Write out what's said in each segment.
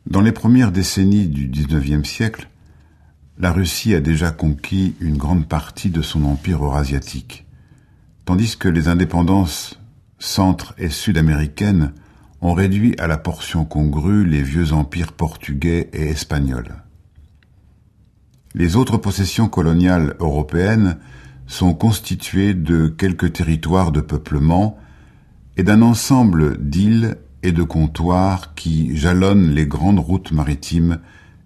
Dans les premières décennies du XIXe siècle, la Russie a déjà conquis une grande partie de son empire eurasiatique, tandis que les indépendances centre- et sud-américaines ont réduit à la portion congrue les vieux empires portugais et espagnols. Les autres possessions coloniales européennes sont constituées de quelques territoires de peuplement et d'un ensemble d'îles et de comptoirs qui jalonnent les grandes routes maritimes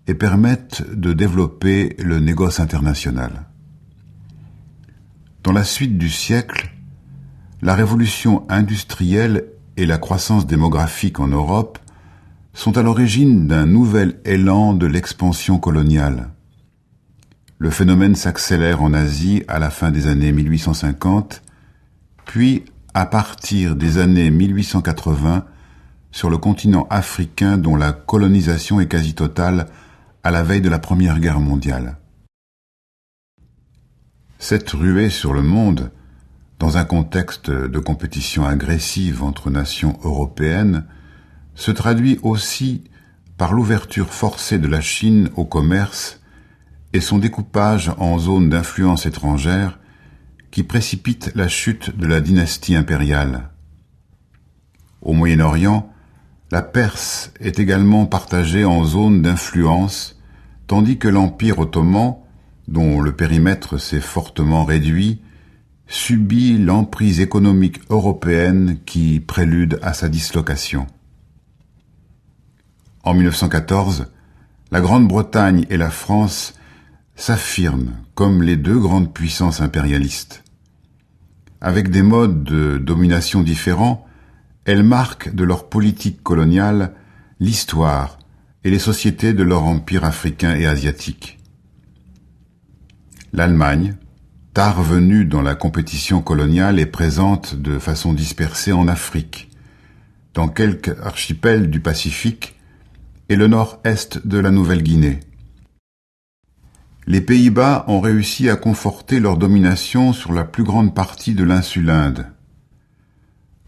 et permettent de développer le négoce international. Dans la suite du siècle, la révolution industrielle et la croissance démographique en Europe sont à l'origine d'un nouvel élan de l'expansion coloniale. Le phénomène s'accélère en Asie à la fin des années 1850, puis à partir des années 1880 sur le continent africain dont la colonisation est quasi totale à la veille de la Première Guerre mondiale. Cette ruée sur le monde, dans un contexte de compétition agressive entre nations européennes, se traduit aussi par l'ouverture forcée de la Chine au commerce et son découpage en zones d'influence étrangère qui précipite la chute de la dynastie impériale. Au Moyen-Orient, la Perse est également partagée en zones d'influence, tandis que l'Empire ottoman, dont le périmètre s'est fortement réduit, subit l'emprise économique européenne qui prélude à sa dislocation. En 1914, la Grande-Bretagne et la France s'affirment comme les deux grandes puissances impérialistes. Avec des modes de domination différents, elles marquent de leur politique coloniale l'histoire et les sociétés de leur empire africain et asiatique. L'Allemagne, tard venue dans la compétition coloniale, est présente de façon dispersée en Afrique, dans quelques archipels du Pacifique et le nord-est de la Nouvelle-Guinée. Les Pays-Bas ont réussi à conforter leur domination sur la plus grande partie de l'insule Inde.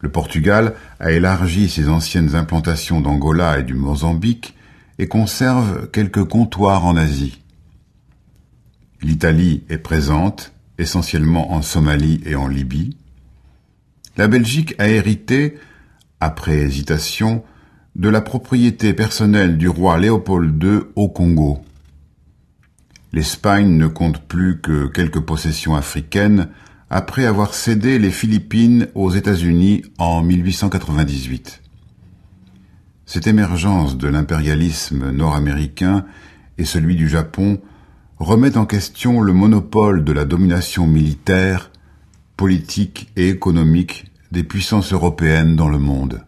Le Portugal a élargi ses anciennes implantations d'Angola et du Mozambique et conserve quelques comptoirs en Asie. L'Italie est présente, essentiellement en Somalie et en Libye. La Belgique a hérité, après hésitation, de la propriété personnelle du roi Léopold II au Congo. L'Espagne ne compte plus que quelques possessions africaines après avoir cédé les Philippines aux États-Unis en 1898. Cette émergence de l'impérialisme nord-américain et celui du Japon remet en question le monopole de la domination militaire, politique et économique des puissances européennes dans le monde.